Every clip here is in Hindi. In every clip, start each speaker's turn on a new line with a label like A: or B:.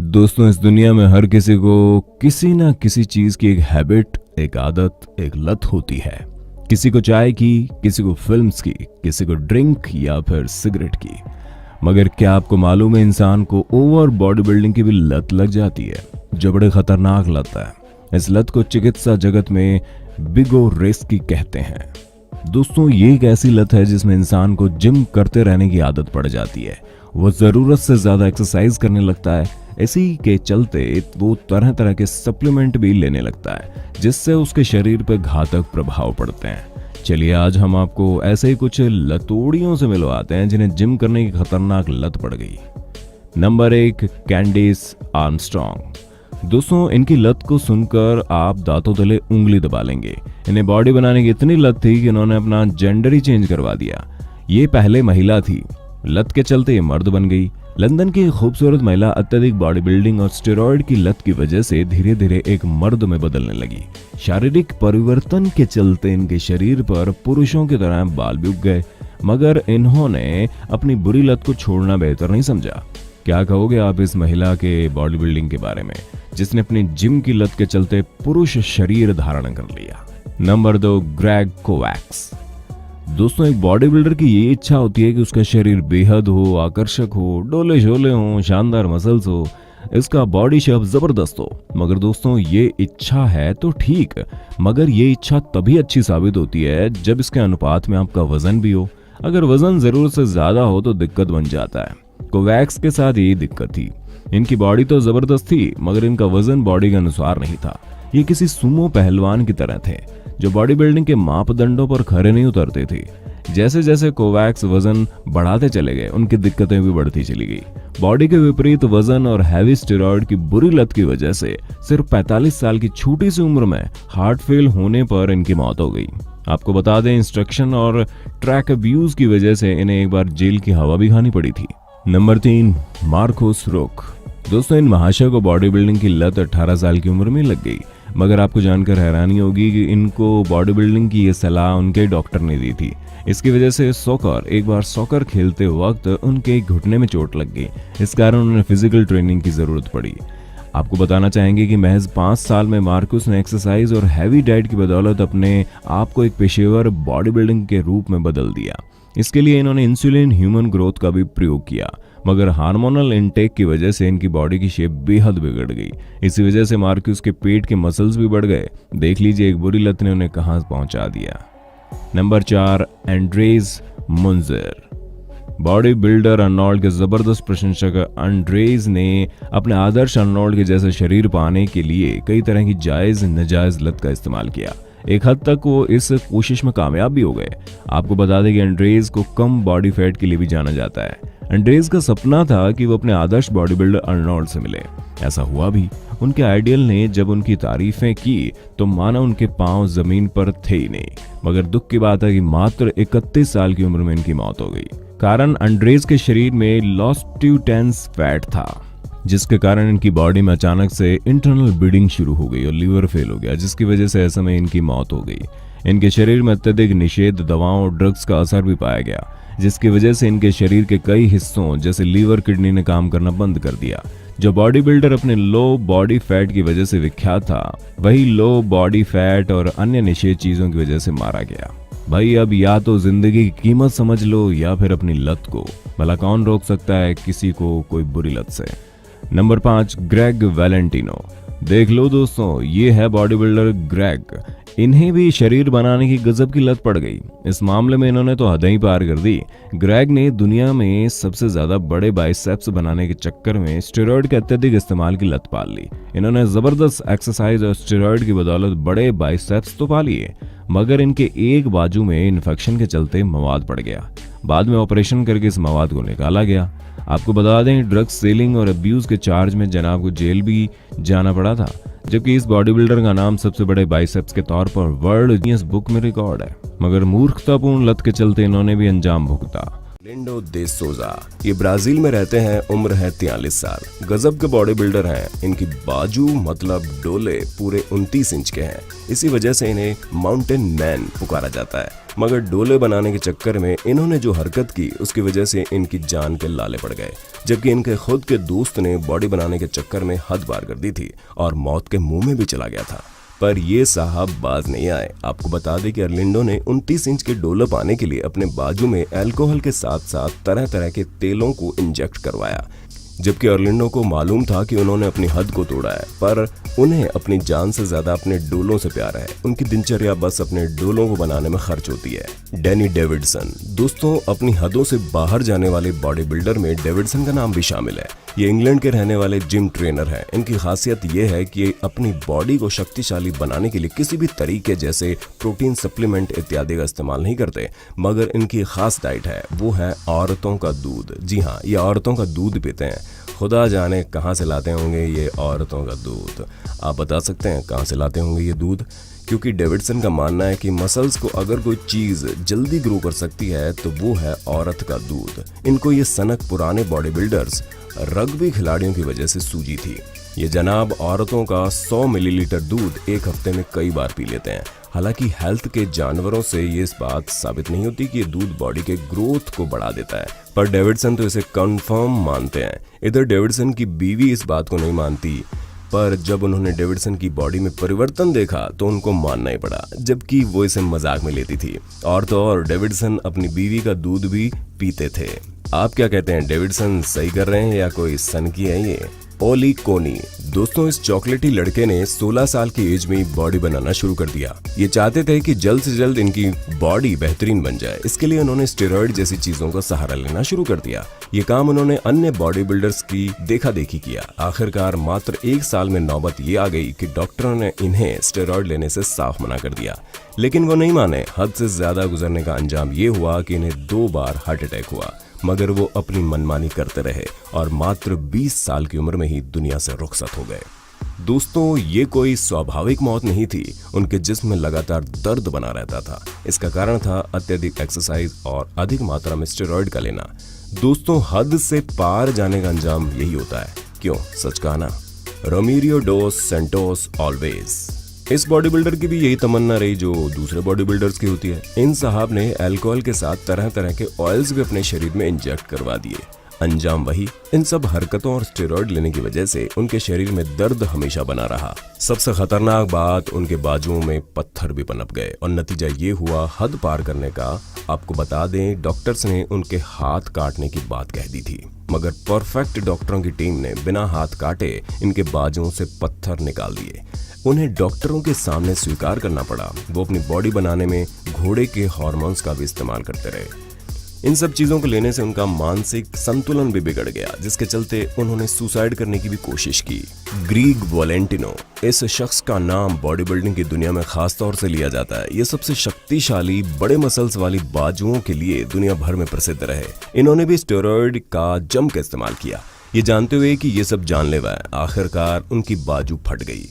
A: दोस्तों, इस दुनिया में हर किसी को किसी ना किसी चीज की एक हैबिट, एक आदत, एक लत होती है। किसी को चाय की, किसी को फिल्म्स की, किसी को ड्रिंक या फिर सिगरेट की। मगर क्या आपको मालूम है, इंसान को ओवर बॉडी बिल्डिंग की भी लत लग जाती है, जो बड़े खतरनाक लत है। इस लत को चिकित्सा जगत में बिगोरेस्की कहते हैं। दोस्तों, ये एक ऐसी लत है जिसमें इंसान को जिम करते रहने की आदत पड़ जाती है। वो जरूरत से ज्यादा एक्सरसाइज करने लगता है। इसी के चलते वो तरह तरह के सप्लीमेंट भी लेने लगता है, जिससे उसके शरीर पर घातक प्रभाव पड़ते हैं। चलिए, आज हम आपको ऐसे ही कुछ लतोड़ियों से मिलवाते हैं जिन्हें जिम करने की खतरनाक लत पड़ गई। Number 1, कैंडिस Armstrong. दोस्तों, इनकी लत को सुनकर आप दांतों तले उंगली दबा लेंगे। इन्हें बॉडी बनाने की इतनी लत थी कि इन्होंने अपना जेंडर ही चेंज करवा दिया। ये पहले महिला थी, लत के चलते ये मर्द बन गई। लंदन की खूबसूरत महिला अत्यधिक बॉडी बिल्डिंग और स्टेरॉइड की लत की वजह से धीरे धीरे एक मर्द में बदलने लगी। शारीरिक परिवर्तन के चलते इनके शरीर पर पुरुषों की तरह बाल भी उग गए, मगर इन्होंने अपनी बुरी लत को छोड़ना बेहतर नहीं समझा। क्या कहोगे आप इस महिला के बॉडी बिल्डिंग के बारे में, जिसने अपनी जिम की लत के चलते पुरुष शरीर धारण कर लिया? Number 2, Greg Covax. दोस्तों, एक बॉडी बिल्डर की ये इच्छा होती है कि उसका शरीर बेहद हो, आकर्षक हो, डोले शोले हो, शानदार मसल्स हो, इसका बॉडी शेप जबरदस्त हो। मगर दोस्तों, ये इच्छा है तो ठीक, मगर ये इच्छा तभी अच्छी साबित होती है जब इसके अनुपात में आपका वजन भी हो। अगर वजन जरूरत से ज्यादा हो तो दिक्कत बन जाता है। कोवैक्स के साथ यही दिक्कत थी। इनकी बॉडी तो जबरदस्त थी, मगर इनका वजन बॉडी के अनुसार नहीं था। ये किसी सुमो पहलवान की तरह थे, जो बॉडी बिल्डिंग के मापदंडों पर खरे नहीं उतरते थे। जैसे जैसे कोवैक्स वजन बढ़ाते चले गए, उनकी दिक्कतें भी बढ़ती चली गई। बॉडी के विपरीत वजन और हैवी स्टेरॉइड की बुरी लत की वजह से सिर्फ 45 साल की छोटी सी उम्र में हार्ट फेल होने पर इनकी मौत हो गई। आपको बता दें, इंस्ट्रक्शन और ट्रैक अब्यूज की वजह से इन्हें एक बार जेल की हवा भी खानी पड़ी थी। नंबर 3, मार्कोस रोक। दोस्तों, इन महाशय को बॉडी बिल्डिंग की लत 18 साल की उम्र में लग गई, मगर आपको जानकर हैरानी होगी कि इनको बॉडी बिल्डिंग की ये सलाह उनके डॉक्टर ने दी थी। इसकी वजह से एक बार सॉकर खेलते वक्त उनके घुटने में चोट लग गई। इस कारण उन्हें फिजिकल ट्रेनिंग की जरूरत पड़ी। आपको बताना चाहेंगे कि महज 5 साल में मार्कुस ने एक्सरसाइज और हैवी डाइट की बदौलत अपने आप को एक पेशेवर बॉडी बिल्डिंग के रूप में बदल दिया। इसके लिए इन्होंने इंसुलिन ह्यूमन ग्रोथ का भी प्रयोग किया, मगर हार्मोनल इनटेक की वजह से इनकी बॉडी की शेप बेहद बिगड़ गई। इसी वजह से मार्क्यूस के पेट के मसल्स भी बढ़ गए। देख लीजिए, एक बुरी लत ने उन्हें कहां पहुंचा दिया। नंबर 4, एंड्रेज मुंजर। बॉडी बिल्डर अर्नोल्ड के जबरदस्त प्रशंसक एंड्रेज ने अपने आदर्श अर्नोल्ड के जैसे शरीर पाने के लिए कई तरह की जायज नाजायज लत का इस्तेमाल किया। एक हद तक वो इस कोशिश में कामयाब भी हो गए। आपको बता दें कि एंड्रेज को कम बॉडी फैट के लिए भी जाना जाता है। एंड्रेज का सपना था कि वो अपने आदर्श बॉडी बिल्डर अर्नोल्ड से मिले। ऐसा हुआ भी। उनके आइडियल ने जब उनकी तारीफें की तो माना उनके पांव जमीन पर थे ही नहीं। मगर दुख की बात है कि मात्र 31 साल की उम्र में इनकी मौत हो गई। कारण एंड्रेज के शरीर में लॉस्ट्यूटेंस फैट था, जिसके कारण इनकी बॉडी में अचानक से इंटरनल ब्लीडिंग शुरू हो गई और लीवर फेल हो गया, जिसकी वजह से ऐसे में इनकी मौत हो गई। इनके शरीर में अत्यधिक निषेध दवाओं और ड्रग्स का असर भी पाया गया, जिसकी वजह से इनके शरीर के कई हिस्सों जैसे लीवर, किडनी ने काम करना बंद कर दिया। जो बॉडी बिल्डर अपने लो बॉडी फैट की वजह से विख्यात था, वही लो बॉडी फैट और अन्य निषेध चीजों की वजह से मारा गया। भाई, अब या तो जिंदगी की कीमत समझ लो या फिर अपनी लत को। भला कौन रोक सकता है किसी को कोई बुरी लत से? Number 5, Greg Valentino. देख लो दोस्तों, ये है बॉडी बिल्डर ग्रेग। इन्हें भी शरीर बनाने की गजब की लत पड़ गई। इस मामले में इन्होंने तो हद ही पार कर दी। ग्रेग ने दुनिया में सबसे ज्यादा बड़े बाइसेप्स बनाने के चक्कर में स्टेरॉइड के अत्यधिक इस्तेमाल की लत पाल ली। इन्होंने जबरदस्त एक्सरसाइज और स्टेरॉइड की बदौलत बड़े बाइसेप्स तो पा लिए, मगर इनके एक बाजू में इन्फेक्शन के चलते मवाद पड़ गया। बाद में ऑपरेशन करके इस मवाद को निकाला गया। आपको बता दें, ड्रग्स सेलिंग और अब्यूज के चार्ज में जनाब को जेल भी जाना पड़ा था, जबकि इस बॉडी बिल्डर का नाम सबसे बड़े बाइसेप्स के तौर पर वर्ल्ड गिनीज बुक में रिकॉर्ड है। मगर मूर्खतापूर्ण लत के चलते इन्होंने भी अंजाम भुगता।
B: लिंडो दे सोजा ये ब्राजील में रहते हैं, उम्र है 43 साल। गजब के बॉडी बिल्डर हैं। इनकी बाजू मतलब डोले पूरे 29 इंच के हैं। इसी वजह से इन्हें माउंटेन मैन पुकारा जाता है। मगर डोले बनाने के चक्कर में इन्होंने जो हरकत की उसकी वजह से इनकी जान के लाले पड़ गए, जबकि इनके खुद के दोस्त ने बॉडी बनाने के चक्कर में हद पार कर दी थी और मौत के मुंह में भी चला गया था। पर ये साहब बाज नहीं आए। आपको बता दें कि अर्लिंडो ने 29 इंच के डोले पाने के लिए अपने बाजू में अल्कोहल के साथ साथ तरह तरह के तेलों को इंजेक्ट करवाया, जबकि अर्लिंडो को मालूम था कि उन्होंने अपनी हद को तोड़ा है, पर उन्हें अपनी जान से ज्यादा अपने डोलों से प्यार है। उनकी दिनचर्या बस अपने डोलों को बनाने में खर्च होती है। डैनी डेविडसन दोस्तों, अपनी हदों से बाहर जाने वाले बॉडी बिल्डर में डेविडसन का नाम भी शामिल है। ये इंग्लैंड के रहने वाले जिम ट्रेनर हैं। इनकी खासियत ये है कि अपनी बॉडी को शक्तिशाली बनाने के लिए किसी भी तरीके जैसे प्रोटीन सप्लीमेंट इत्यादि का इस्तेमाल नहीं करते, मगर इनकी खास डाइट है, वो है औरतों का दूध। जी हाँ, ये औरतों का दूध पीते हैं। खुदा जाने कहाँ से लाते होंगे ये औरतों का दूध। आप बता सकते हैं कहाँ से लाते होंगे ये दूध? क्योंकि डेविडसन का मानना है कि मसल्स को अगर कोई चीज जल्दी ग्रो कर सकती है तो वो है औरत का दूध। इनको ये सनक पुराने बॉडी बिल्डर्स रग्बी खिलाड़ियों की वजह से सूझी थी। ये जनाब औरतों का 100 मिलीलीटर दूध एक हफ्ते में कई बार पी लेते हैं। हालांकि हेल्थ के जानवरों से ये इस बात साबित नहीं होती कि ये दूध बॉडी के ग्रोथ को बढ़ा देता है, पर डेविडसन तो इसे कंफर्म मानते हैं। इधर डेविडसन की बीवी इस बात को नहीं मानती, पर जब उन्होंने डेविडसन की बॉडी में परिवर्तन देखा तो उनको मानना ही पड़ा, जबकि वो इसे मजाक में लेती थी। और तो और डेविडसन अपनी बीवी का दूध भी पीते थे। आप क्या कहते हैं, डेविडसन सही कर रहे हैं या कोई सनकी है ये? ओली कोनी दोस्तों, इस चॉकलेटी लड़के ने 16 साल की एज में बॉडी बनाना शुरू कर दिया। ये चाहते थे कि जल्द से जल्द इनकी बॉडी बेहतरीन बन जाए। इसके लिए उन्होंने स्टेरॉइड जैसी चीजों का सहारा लेना शुरू कर दिया। ये काम उन्होंने अन्य बॉडी बिल्डर्स की देखा देखी किया। आखिरकार मात्र 1 साल में नौबत ये आ गई कि डॉक्टरों ने इन्हें स्टेरॉइड लेने से साफ मना कर दिया, लेकिन वो नहीं माने। हद से ज्यादा गुजरने का अंजाम ये हुआ कि इन्हें 2 बार हार्ट अटैक हुआ, मगर वो अपनी मनमानी करते रहे और मात्र 20 साल की उम्र में ही दुनिया से रुखसत हो गए। दोस्तों, ये कोई स्वाभाविक मौत नहीं थी। उनके जिस्म में लगातार दर्द बना रहता था। इसका कारण था अत्यधिक एक्सरसाइज और अधिक मात्रा में स्टेरॉइड का लेना। दोस्तों, हद से पार जाने का अंजाम यही होता है। क्यों, सच कहा ना? रोमेरियो डोस सेंटोस ऑलवेज। इस बॉडी बिल्डर की भी यही तमन्ना रही जो दूसरे बॉडी बिल्डर्स की होती है। इन साहब ने अल्कोहल के साथ तरह तरह के ऑयल्स भी अपने शरीर में इंजेक्ट करवा दिए। अंजाम वही। इन सब हरकतों और स्टेरॉइड लेने की वजह से उनके शरीर में दर्द हमेशा बना रहा। सबसे खतरनाक बात, उनके बाजुओं में पत्थर भी पनप गए और नतीजा ये हुआ हद पार करने का। आपको बता दें, डॉक्टर्स ने उनके हाथ काटने की बात कह दी थी, मगर परफेक्ट डॉक्टरों की टीम ने बिना हाथ काटे इनके बाजुओं से पत्थर निकाल दिए। उन्हें डॉक्टरों के सामने स्वीकार करना पड़ा वो अपनी बॉडी बनाने में घोड़े के हार्मोन्स का भी इस्तेमाल करते रहे। इन सब चीजों को लेने से उनका मानसिक संतुलन भी बिगड़ गया, जिसके चलते उन्होंने सुसाइड करने की भी कोशिश की। ग्रीग वैलेंटिनो, इस शख्स का नाम बॉडी बिल्डिंग की दुनिया में खास तौर से लिया जाता है। ये सबसे शक्तिशाली बड़े मसल्स वाली बाजुओं के लिए दुनिया भर में प्रसिद्ध रहे। इन्होंने भी स्टेरॉइड का जम के इस्तेमाल किया, ये जानते हुए कि ये सब जानलेवा है। आखिरकार उनकी बाजू फट गई।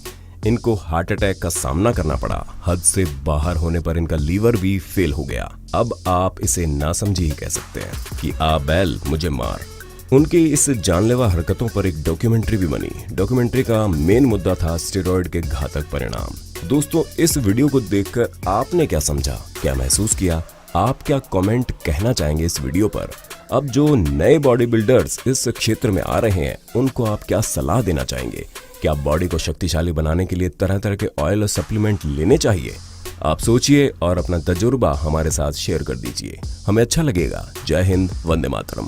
B: इनको हार्ट अटैक का सामना करना पड़ा। हद से बाहर होने पर इनका लीवर भी फेल हो गया। अब आप इसे नासमझी ही कह सकते हैं कि आ बैल मुझे मार। उनकी इस जानलेवा हरकतों पर एक डॉक्यूमेंट्री भी बनी। डॉक्यूमेंट्री का मेन मुद्दा था स्टेरॉइड के घातक परिणाम। दोस्तों, इस वीडियो को देखकर आपने क्या समझा, क्या महसूस किया? आप क्या कमेंट कहना चाहेंगे इस वीडियो पर? अब जो नए बॉडी बिल्डर्स इस क्षेत्र में आ रहे हैं, उनको आप क्या सलाह देना चाहेंगे? क्या बॉडी को शक्तिशाली बनाने के लिए तरह तरह के ऑयल और सप्लीमेंट लेने चाहिए? आप सोचिए और अपना तजुर्बा हमारे साथ शेयर कर दीजिए, हमें अच्छा लगेगा। जय हिंद, वंदे मातरम।